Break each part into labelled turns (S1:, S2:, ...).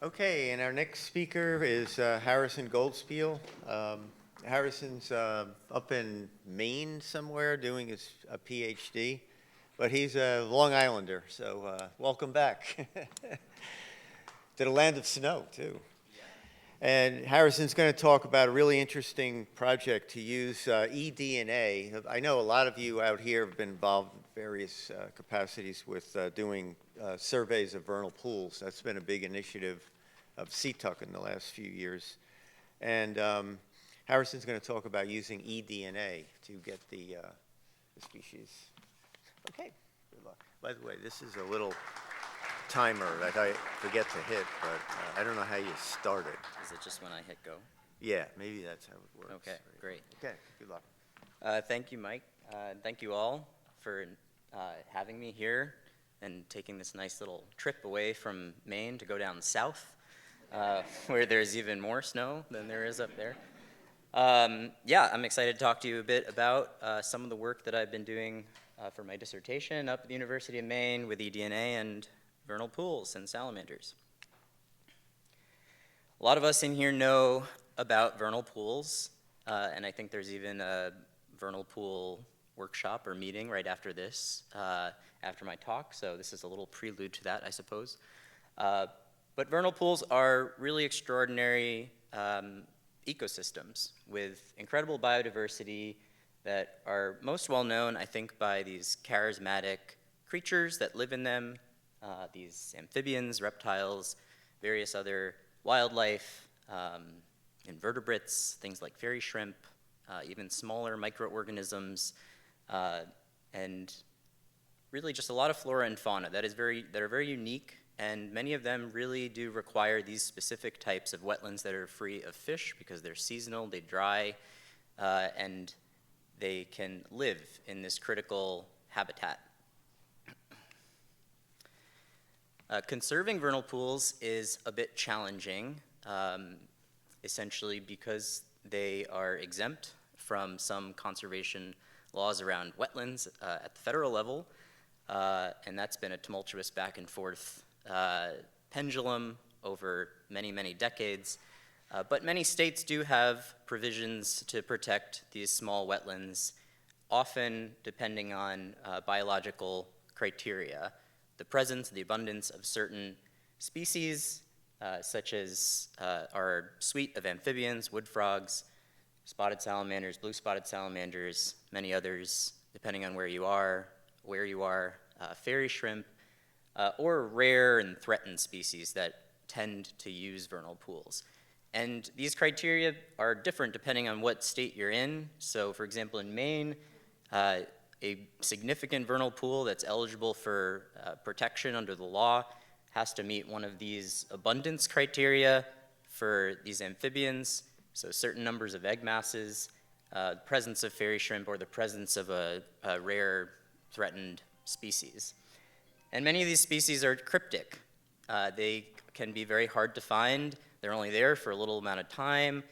S1: Okay, and our next speaker is Harrison Goldspiel. Harrison's up in Maine somewhere doing his PhD, but he's a Long Islander, so welcome back to the land of snow, too. And Harrison's going to talk about a really interesting project to use eDNA. I know a lot of you out here have been involved in various capacities with doing surveys of vernal pools. That's been a big initiative of CTUC in the last few years. And Harrison's going to talk about using eDNA to get the species. Okay, good luck. By the way, this is a little timer that I forget to hit, but I don't know how you start it.
S2: Is it just when I hit go?
S1: Yeah, maybe that's how it works.
S2: Okay,
S1: right?
S2: great.
S1: Okay, good luck.
S2: Thank you, Mike. Thank you all for having me here and taking this nice little trip away from Maine to go down south, where there's even more snow than there is up there. Yeah, I'm excited to talk to you a bit about some of the work that I've been doing for my dissertation up at the University of Maine with eDNA and vernal pools and salamanders. A lot of us in here know about vernal pools, and I think there's even a vernal pool workshop or meeting right after this, after my talk, so this is a little prelude to that, I suppose. But vernal pools are really extraordinary ecosystems with incredible biodiversity that are most well known, I think, by these charismatic creatures that live in them, these amphibians, reptiles, various other wildlife, invertebrates, things like fairy shrimp, even smaller microorganisms, and really just a lot of flora and fauna that are very unique, and many of them really do require these specific types of wetlands that are free of fish because they're seasonal, they dry, and they can live in this critical habitat. Conserving vernal pools is a bit challenging, essentially because they are exempt from some conservation laws around wetlands at the federal level, and that's been a tumultuous back and forth pendulum over many, many decades. But many states do have provisions to protect these small wetlands, often depending on biological criteria. The presence, the abundance of certain species, such as our suite of amphibians, wood frogs, spotted salamanders, blue spotted salamanders, many others, depending on where you are, fairy shrimp, or rare and threatened species that tend to use vernal pools. And these criteria are different depending on what state you're in. So, for example, in Maine, a significant vernal pool that's eligible for protection under the law has to meet one of these abundance criteria for these amphibians, so certain numbers of egg masses, presence of fairy shrimp, or the presence of a rare threatened species. And many of these species are cryptic. They can be very hard to find. They're only there for a little amount of time,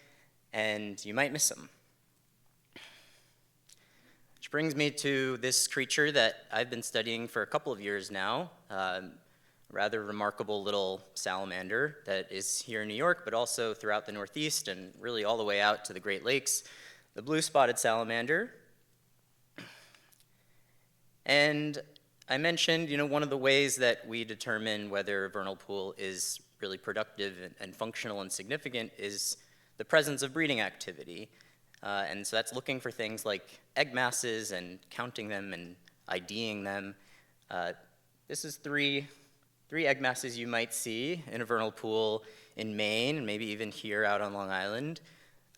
S2: and you might miss them. Which brings me to this creature that I've been studying for a couple of years now, rather remarkable little salamander that is here in New York, but also throughout the Northeast and really all the way out to the Great Lakes, the blue spotted salamander. And I mentioned, one of the ways that we determine whether a vernal pool is really productive and functional and significant is the presence of breeding activity. And so that's looking for things like egg masses and counting them and IDing them. This is three egg masses you might see in a vernal pool in Maine, and maybe even here out on Long Island.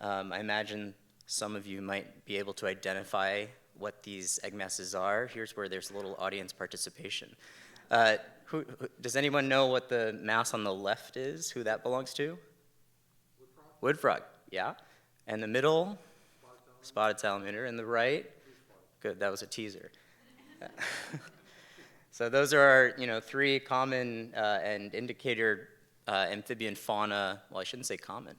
S2: I imagine some of you might be able to identify what these egg masses are. Here's where there's a little audience participation. Does anyone know what the mass on the left is, who that belongs to?
S3: Wood frog.
S2: Wood frog, yeah. And the middle? Spotted salamander. And the right? Good, that was a teaser. So those are our, three common and indicator amphibian fauna, well, I shouldn't say common,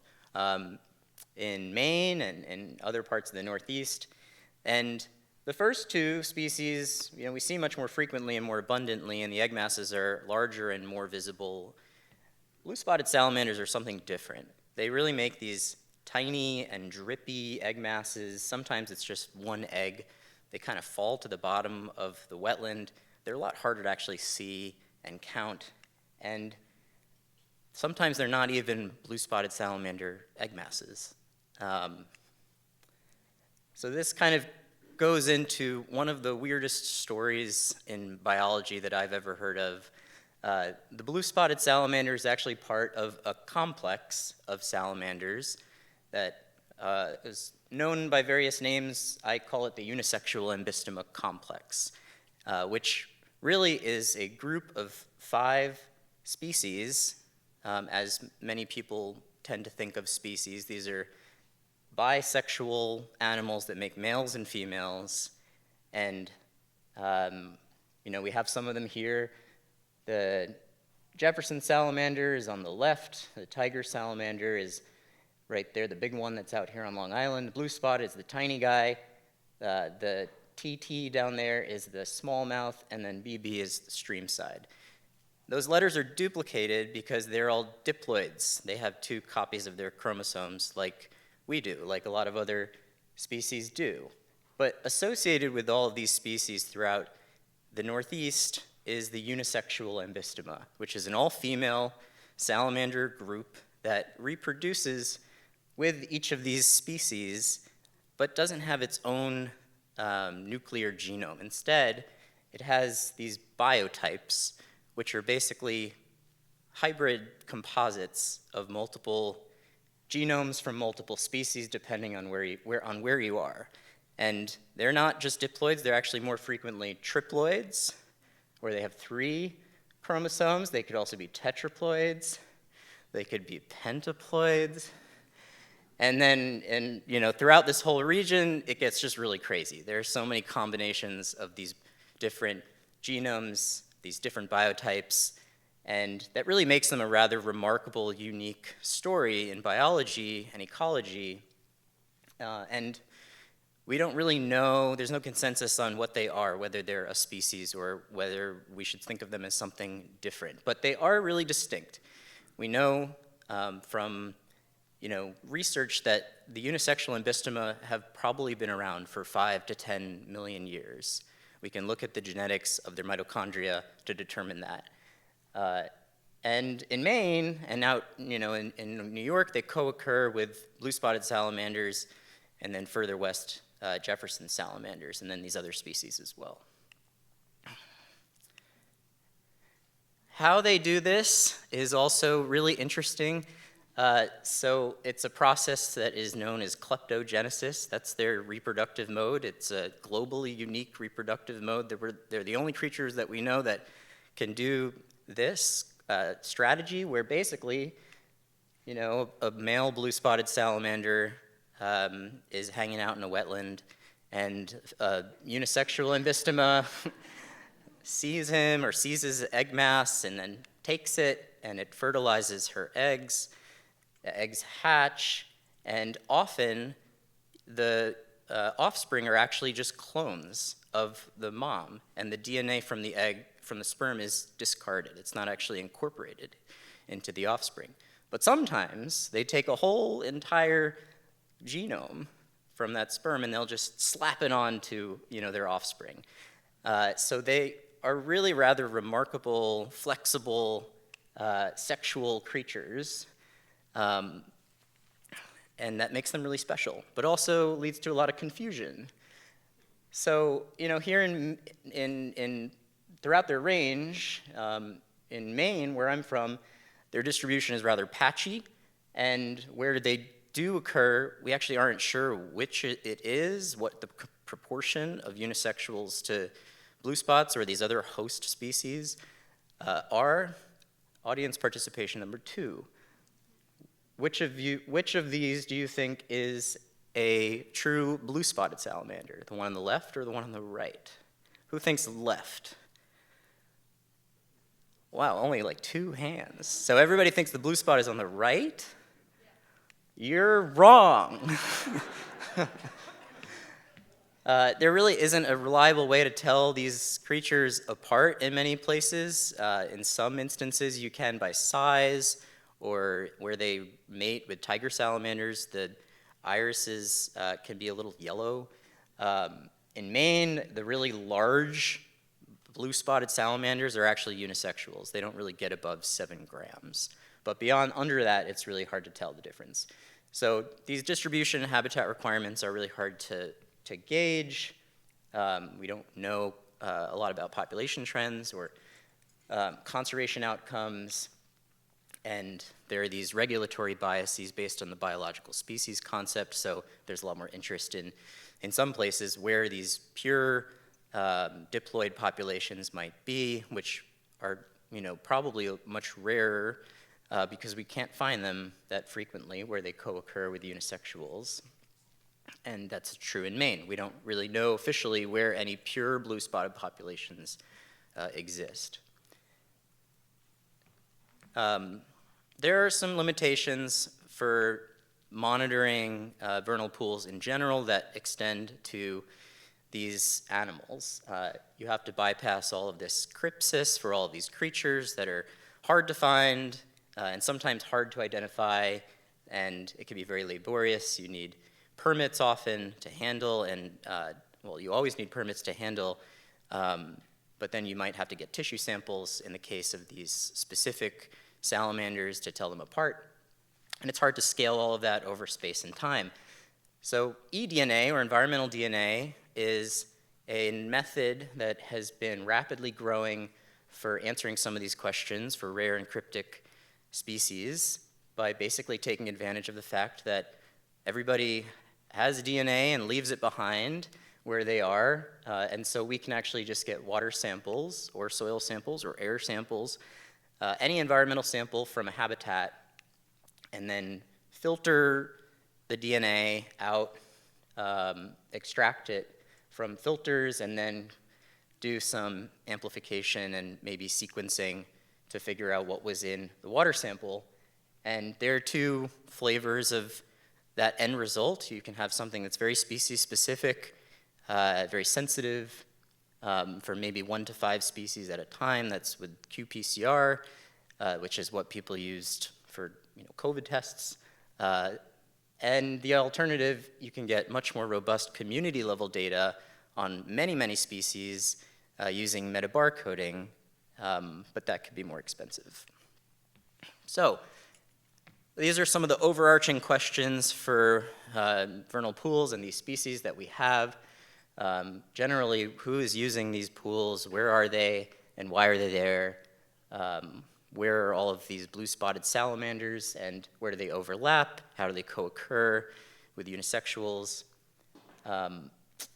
S2: in Maine and in other parts of the Northeast. And the first two species, we see much more frequently and more abundantly, and the egg masses are larger and more visible blue-spotted salamanders are something different. They really make these tiny and drippy egg masses. Sometimes it's just one egg. They kind of fall to the bottom of the wetland. They're a lot harder to actually see and count. And sometimes they're not even blue-spotted salamander egg masses. So this kind of goes into one of the weirdest stories in biology that I've ever heard of. The blue-spotted salamander is actually part of a complex of salamanders that is known by various names. I call it the Unisexual Ambystoma complex, which really is a group of 5 species, as many people tend to think of species. These are bisexual animals that make males and females, and we have some of them here. The Jefferson Salamander is on the left. The tiger salamander is right there, the big one that's out here on Long Island. The blue spot is the tiny guy. The TT down there is the smallmouth, and then BB is the stream side. Those letters are duplicated because they're all diploids. They have 2 copies of their chromosomes like we do, like a lot of other species do. But associated with all of these species throughout the Northeast is the Unisexual Ambystoma, which is an all-female salamander group that reproduces with each of these species, but doesn't have its own nuclear genome. Instead, it has these biotypes, which are basically hybrid composites of multiple genomes from multiple species, depending on where you are. And they're not just diploids, they're actually more frequently triploids, where they have 3 chromosomes. They could also be tetraploids. They could be pentaploids. And then, throughout this whole region, it gets just really crazy. There are so many combinations of these different genomes, these different biotypes, and that really makes them a rather remarkable, unique story in biology and ecology. And we don't really know, there's no consensus on what they are, whether they're a species or whether we should think of them as something different. But they are really distinct. We know from research that the unisexual ambystoma have probably been around for 5 to 10 million years. We can look at the genetics of their mitochondria to determine that. And in Maine, and out in New York, they co-occur with blue-spotted salamanders, and then further west, Jefferson salamanders, and then these other species as well. How they do this is also really interesting. So it's a process that is known as kleptogenesis. That's their reproductive mode. It's a globally unique reproductive mode. They're the only creatures that we know that can do this strategy, where basically, a male blue-spotted salamander is hanging out in a wetland, and a unisexual ambystoma sees him or sees his egg mass and then takes it, and it fertilizes her eggs. The eggs hatch, and often the offspring are actually just clones of the mom, and the DNA from the sperm is discarded. It's not actually incorporated into the offspring. But sometimes they take a whole entire genome from that sperm and they'll just slap it onto their offspring. So they are really rather remarkable, flexible, sexual creatures. And that makes them really special, but also leads to a lot of confusion. So, here throughout their range, in Maine, where I'm from, their distribution is rather patchy, and where they do occur, we actually aren't sure which it is, what the proportion of unisexuals to blue spots or these other host species are. Audience participation number 2. Which of these do you think is a true blue-spotted salamander? The one on the left or the one on the right? Who thinks left? Wow, only like 2 hands. So everybody thinks the blue spot is on the right? You're wrong. There really isn't a reliable way to tell these creatures apart in many places. In some instances, you can by size or where they mate with tiger salamanders, the irises can be a little yellow. In Maine, the really large blue-spotted salamanders are actually unisexuals. They don't really get above 7 grams. But under that, it's really hard to tell the difference. So these distribution and habitat requirements are really hard to gauge. We don't know a lot about population trends or conservation outcomes. And there are these regulatory biases based on the biological species concept. So there's a lot more interest in some places where these pure diploid populations might be, which are probably much rarer because we can't find them that frequently where they co-occur with unisexuals. And that's true in Maine. We don't really know officially where any pure blue-spotted populations exist. There are some limitations for monitoring vernal pools in general that extend to these animals. You have to bypass all of this crypsis for all of these creatures that are hard to find and sometimes hard to identify, and it can be very laborious. You need permits often to handle, and well, you always need permits to handle, but then you might have to get tissue samples in the case of these specific salamanders to tell them apart. And it's hard to scale all of that over space and time. So eDNA, or environmental DNA, is a method that has been rapidly growing for answering some of these questions for rare and cryptic species by basically taking advantage of the fact that everybody has DNA and leaves it behind where they are. And so we can actually just get water samples or soil samples or air samples, any environmental sample from a habitat, and then filter the DNA out, extract it from filters, and then do some amplification and maybe sequencing to figure out what was in the water sample. And there are two flavors of that end result. You can have something that's very species specific, very sensitive, for maybe 1 to 5 species at a time. That's with qPCR, which is what people used for COVID tests. And the alternative, you can get much more robust community level data on many, many species using metabarcoding, but that could be more expensive. So these are some of the overarching questions for vernal pools and these species that we have. Generally, who is using these pools? Where are they? And why are they there? Where are all of these blue-spotted salamanders, and where do they overlap? How do they co-occur with unisexuals?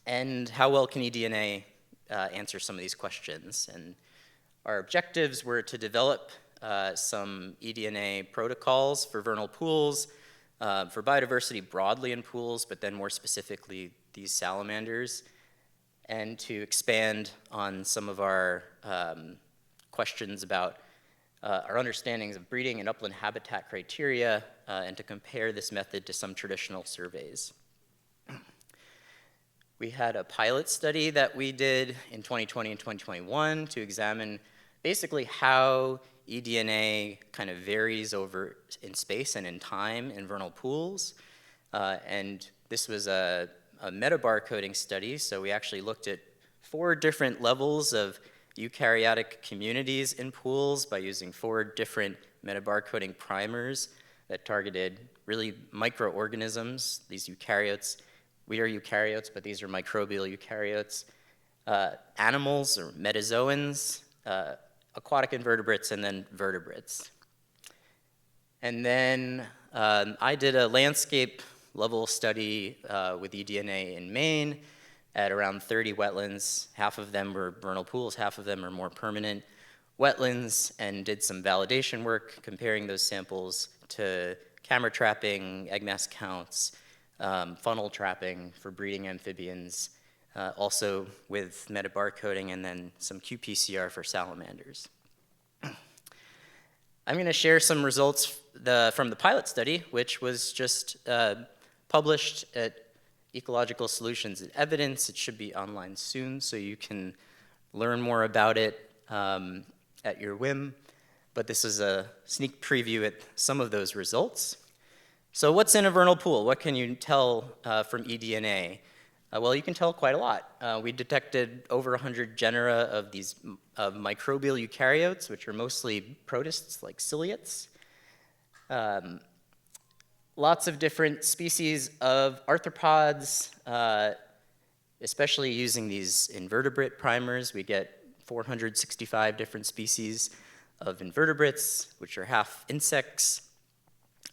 S2: And how well can eDNA answer some of these questions? And our objectives were to develop some eDNA protocols for vernal pools, for biodiversity broadly in pools, but then more specifically these salamanders, and to expand on some of our questions about our understandings of breeding and upland habitat criteria, and to compare this method to some traditional surveys. We had a pilot study that we did in 2020 and 2021 to examine basically how eDNA kind of varies over in space and in time in vernal pools. And this was a metabarcoding study, so we actually looked at 4 different levels of eukaryotic communities in pools by using 4 different metabarcoding primers that targeted really microorganisms, these eukaryotes. We are eukaryotes, but these are microbial eukaryotes. Animals, or metazoans, aquatic invertebrates, and then vertebrates. And then I did a landscape level study with eDNA in Maine at around 30 wetlands. Half of them were vernal pools, half of them are more permanent wetlands, and did some validation work comparing those samples to camera trapping, egg mass counts, funnel trapping for breeding amphibians, also with metabarcoding, and then some qPCR for salamanders. I'm going to share some results from the pilot study, which was just published at Ecological Solutions and Evidence. It should be online soon, so you can learn more about it at your whim. but this is a sneak preview at some of those results. So what's in a vernal pool? What can you tell from eDNA? Well, you can tell quite a lot. We detected over 100 genera of these microbial eukaryotes, which are mostly protists like ciliates. Lots of different species of arthropods, especially using these invertebrate primers. We get 465 different species of invertebrates, which are half insects.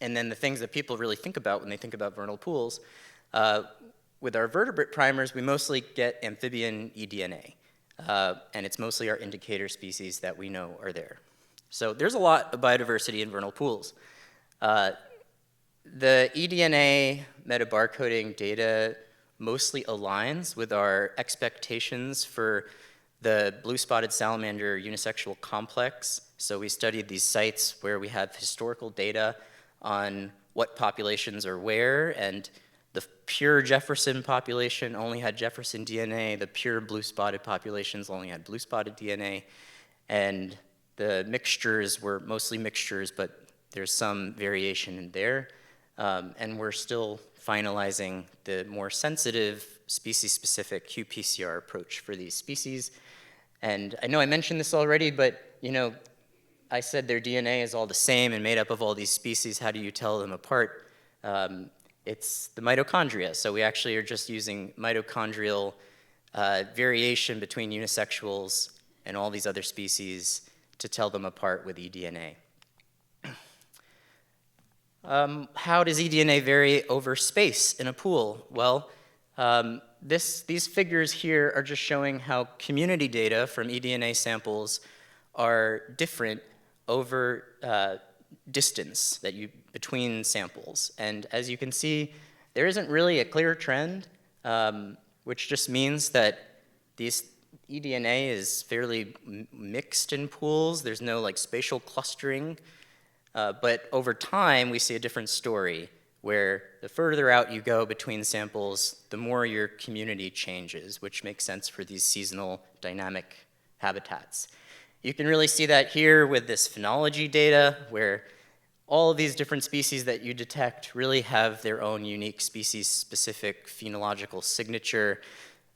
S2: And then the things that people really think about when they think about vernal pools, with our vertebrate primers, we mostly get amphibian eDNA. And it's mostly our indicator species that we know are there. So there's a lot of biodiversity in vernal pools. The eDNA metabarcoding data mostly aligns with our expectations for the blue-spotted salamander unisexual complex. So we studied these sites where we have historical data on what populations are where, and the pure Jefferson population only had Jefferson DNA, the pure blue-spotted populations only had blue-spotted DNA, and the mixtures were mostly mixtures, but there's some variation in there. And we're still finalizing the more sensitive species-specific qPCR approach for these species. And I know I mentioned this already, but I said their DNA is all the same and made up of all these species. How do you tell them apart? It's the mitochondria. So we actually are just using mitochondrial variation between unisexuals and all these other species to tell them apart with eDNA. How does eDNA vary over space in a pool? Well, these figures here are just showing how community data from eDNA samples are different over distance between samples. And as you can see, there isn't really a clear trend, which just means that these eDNA is fairly mixed in pools. There's no spatial clustering. But over time, we see a different story, where the further out you go between samples, the more your community changes, which makes sense for these seasonal dynamic habitats. You can really see that here with this phenology data, where all of these different species that you detect really have their own unique species-specific phenological signature,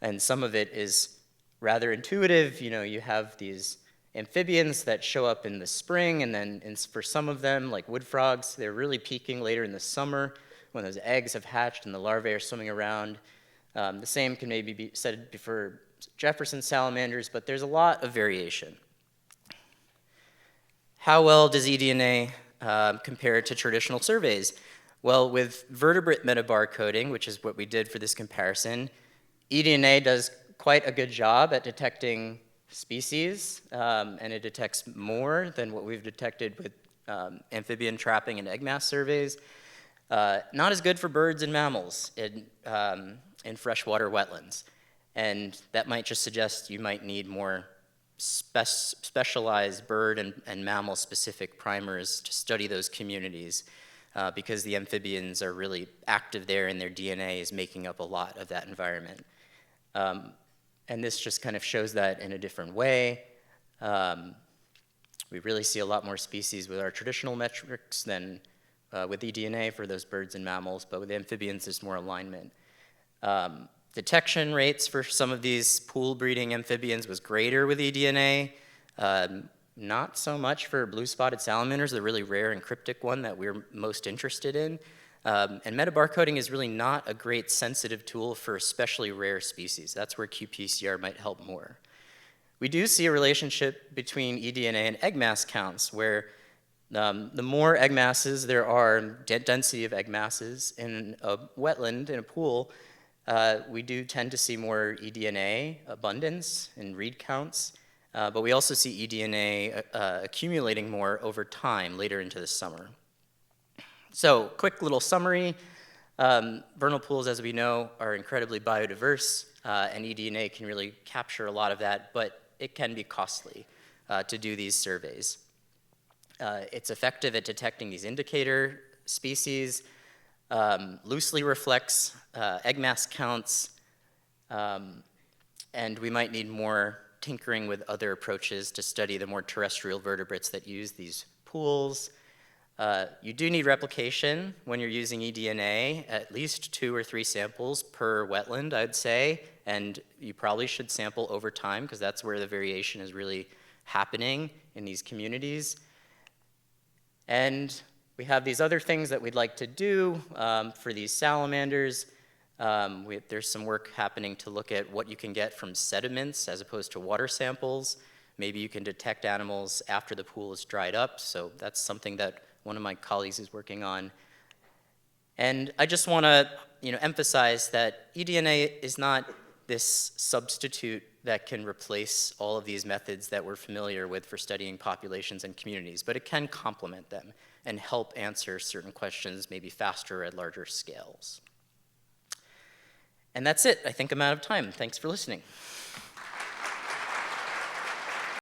S2: and some of it is rather intuitive. You have these amphibians that show up in the spring, and then for some of them, like wood frogs, they're really peaking later in the summer when those eggs have hatched and the larvae are swimming around. The same can maybe be said for Jefferson salamanders, but there's a lot of variation. How well does eDNA compare to traditional surveys? Well, with vertebrate metabarcoding, which is what we did for this comparison, eDNA does quite a good job at detecting species, and it detects more than what we've detected with amphibian trapping and egg mass surveys. Not as good for birds and mammals in freshwater wetlands. And that might just suggest you might need more specialized bird and mammal-specific primers to study those communities, because the amphibians are really active there and their DNA is making up a lot of that environment. And this just kind of shows that in a different way. We really see a lot more species with our traditional metrics than with eDNA for those birds and mammals, but with amphibians, there's more alignment. Detection rates for some of these pool breeding amphibians was greater with eDNA. Not so much for blue-spotted salamanders, the really rare and cryptic one that we're most interested in. And metabarcoding is really not a great sensitive tool for especially rare species. That's where qPCR might help more. We do see a relationship between eDNA and egg mass counts, where the more egg masses there are, density of egg masses in a wetland, in a pool, we do tend to see more eDNA abundance and read counts, but we also see eDNA accumulating more over time later into the summer. So, quick little summary. Vernal pools, as we know, are incredibly biodiverse, and eDNA can really capture a lot of that, but it can be costly to do these surveys. It's effective at detecting these indicator species, loosely reflects egg mass counts, and we might need more tinkering with other approaches to study the more terrestrial vertebrates that use these pools. You do need replication when you're using eDNA, at least 2 or 3 samples per wetland, I'd say, and you probably should sample over time because that's where the variation is really happening in these communities. And we have these other things that we'd like to do for these salamanders. There's some work happening to look at what you can get from sediments as opposed to water samples. Maybe you can detect animals after the pool is dried up, so that's something that one of my colleagues is working on. And I just want to emphasize that eDNA is not this substitute that can replace all of these methods that we're familiar with for studying populations and communities, but it can complement them and help answer certain questions maybe faster at larger scales. And that's it. I think I'm out of time. Thanks for listening.